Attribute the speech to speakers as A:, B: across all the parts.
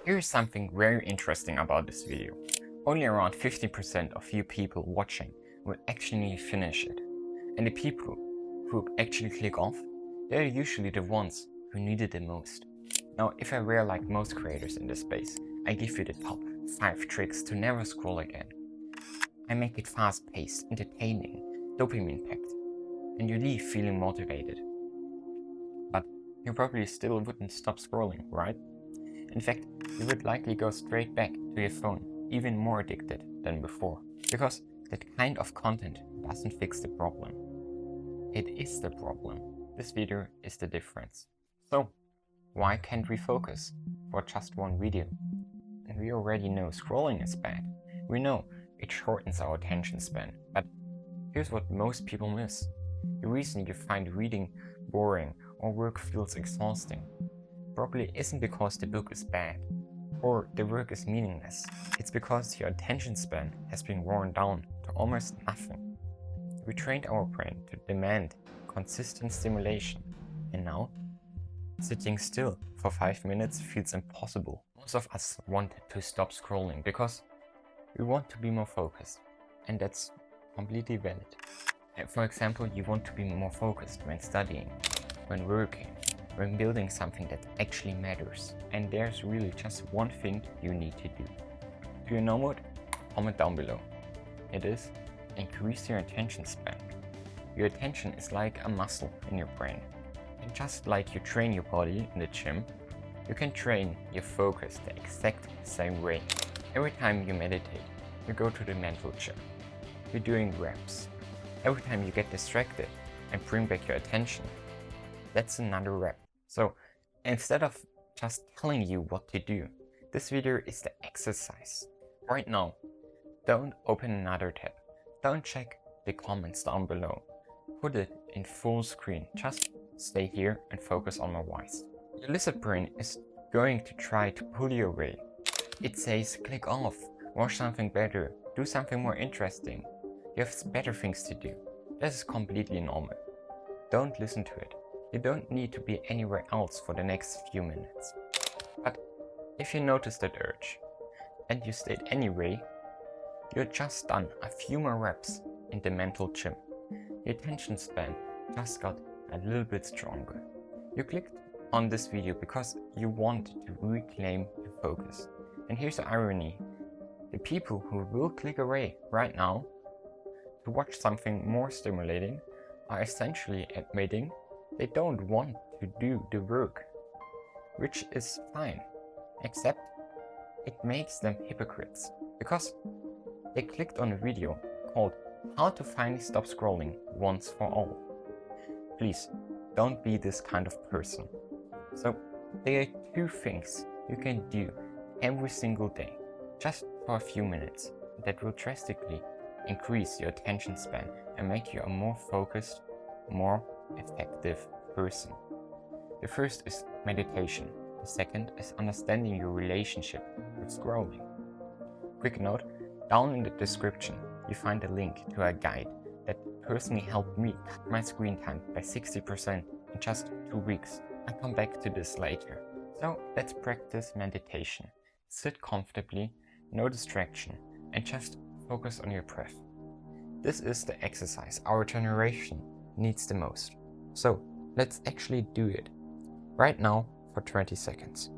A: Here's something very interesting about this video. Only around 50% of you people watching will actually finish it. And the people who actually click off, they're usually the ones who need it the most. Now, if I were like most creators in this space, I give you the top 5 tricks to never scroll again. I make it fast-paced, entertaining, dopamine-packed, and you leave feeling motivated. But you probably still wouldn't stop scrolling, right? In fact, you would likely go straight back to your phone, even more addicted than before. Because that kind of content doesn't fix the problem. It is the problem. This video is the difference. So, why can't we focus for just one video? And we already know scrolling is bad. We know it shortens our attention span. But here's what most people miss. The reason you find reading boring or work feels exhausting probably isn't because the book is bad or the work is meaningless. It's because your attention span has been worn down to almost nothing. We trained our brain to demand consistent stimulation, and now sitting still for 5 minutes feels impossible. Most of us want to stop scrolling because we want to be more focused, and that's completely valid. For example, you want to be more focused when studying, when working, when building something that actually matters. And there's really just one thing you need to do. Do you know what? Comment down below. It is increase your attention span. Your attention is like a muscle in your brain. And just like you train your body in the gym, you can train your focus the exact same way. Every time you meditate, you go to the mental gym. You're doing reps. Every time you get distracted and bring back your attention, that's another rep. So instead of just telling you what to do, this video is the exercise. Right now, don't open another tab. Don't check the comments down below. Put it in full screen. Just stay here and focus on my voice. Your lizard brain is going to try to pull you away. It says click off, watch something better, do something more interesting. You have better things to do. This is completely normal. Don't listen to it. You don't need to be anywhere else for the next few minutes. But if you notice that urge, and you stayed anyway, you're just done a few more reps in the mental gym. Your attention span just got a little bit stronger. You clicked on this video because you want to reclaim your focus. And here's the irony. The people who will click away right now to watch something more stimulating are essentially admitting they don't want to do the work, which is fine, except it makes them hypocrites because they clicked on a video called How to Finally Stop Scrolling Once for All. Please, don't be this kind of person. So, there are 2 things you can do every single day, just for a few minutes, that will drastically increase your attention span and make you a more focused, more effective person. The first is meditation. The second is understanding your relationship with scrolling. Quick note, down in the description you find a link to a guide that personally helped me cut my screen time by 60% in just 2 weeks. I'll come back to this later. So let's practice meditation. Sit comfortably, no distraction, and just focus on your breath. This is the exercise our generation needs the most. So let's actually do it right now for 20 seconds.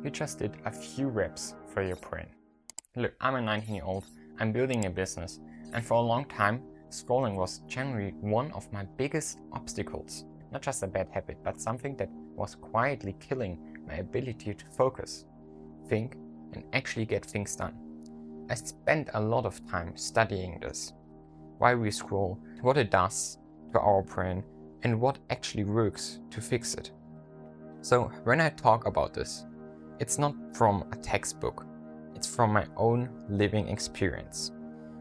A: You just did a few reps for your brain. Look, I'm a 19-year-old, I'm building a business, and for a long time, scrolling was generally one of my biggest obstacles. Not just a bad habit, but something that was quietly killing my ability to focus, think, and actually get things done. I spent a lot of time studying this, why we scroll, what it does to our brain, and what actually works to fix it. So when I talk about this, it's not from a textbook, it's from my own living experience.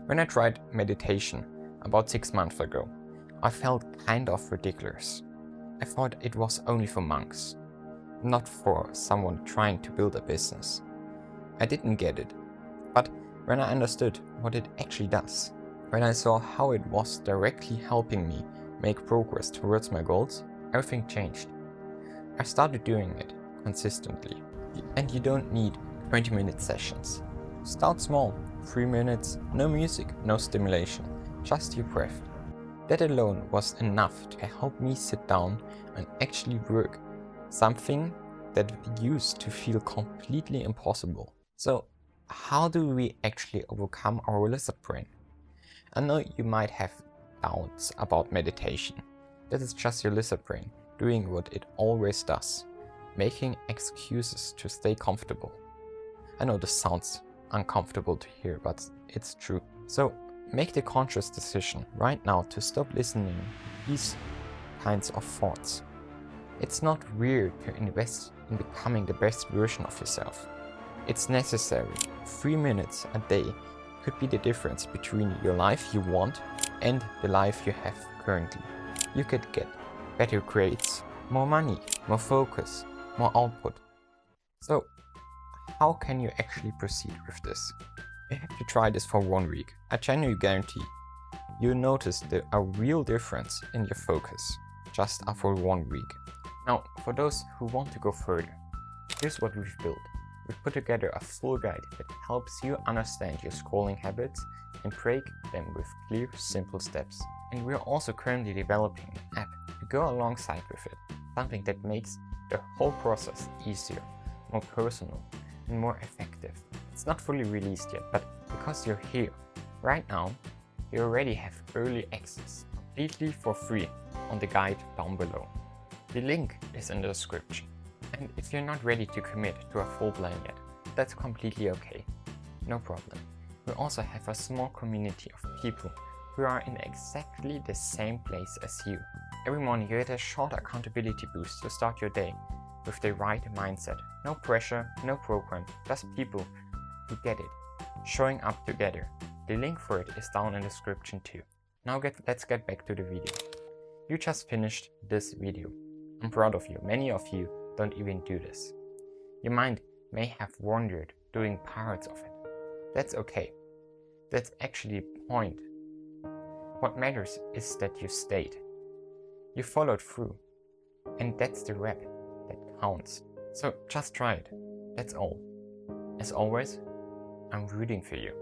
A: When I tried meditation about 6 months ago, I felt kind of ridiculous. I thought it was only for monks, not for someone trying to build a business. I didn't get it, but when I understood what it actually does, when I saw how it was directly helping me make progress towards my goals, everything changed. I started doing it consistently. And you don't need 20-minute sessions. Start small, 3 minutes, no music, no stimulation, just your breath. That alone was enough to help me sit down and actually work, something that used to feel completely impossible. So, how do we actually overcome our lizard brain? I know you might have doubts about meditation. That is just your lizard brain doing what it always does, making excuses to stay comfortable. I know this sounds uncomfortable to hear, but it's true. So make the conscious decision right now to stop listening to these kinds of thoughts. It's not weird to invest in becoming the best version of yourself. It's necessary. 3 minutes a day could be the difference between your life you want and the life you have currently. You could get better grades, more money, more focus, more output. So, how can you actually proceed with this? You have to try this for 1 week. I genuinely guarantee you'll notice a real difference in your focus just after 1 week. Now, for those who want to go further, here's what we've built. We've put together a full guide that helps you understand your scrolling habits and break them with clear, simple steps. And we're also currently developing an app to go alongside with it, something that makes the whole process easier, more personal, and more effective. It's not fully released yet, but because you're here right now, you already have early access completely for free on the guide down below. The link is in the description. And if you're not ready to commit to a full plan yet, that's completely okay. No problem. We also have a small community of people who are in exactly the same place as you. Every morning you get a short accountability boost to start your day with the right mindset. No pressure, no program, just people who get it, showing up together. The link for it is down in the description too. Now let's get back to the video. You just finished this video. I'm proud of you. Many of you don't even do this. Your mind may have wandered doing parts of it. That's okay. That's actually the point. What matters is that you stayed. You followed through. And that's the rep that counts. So just try it. That's all. As always, I'm rooting for you.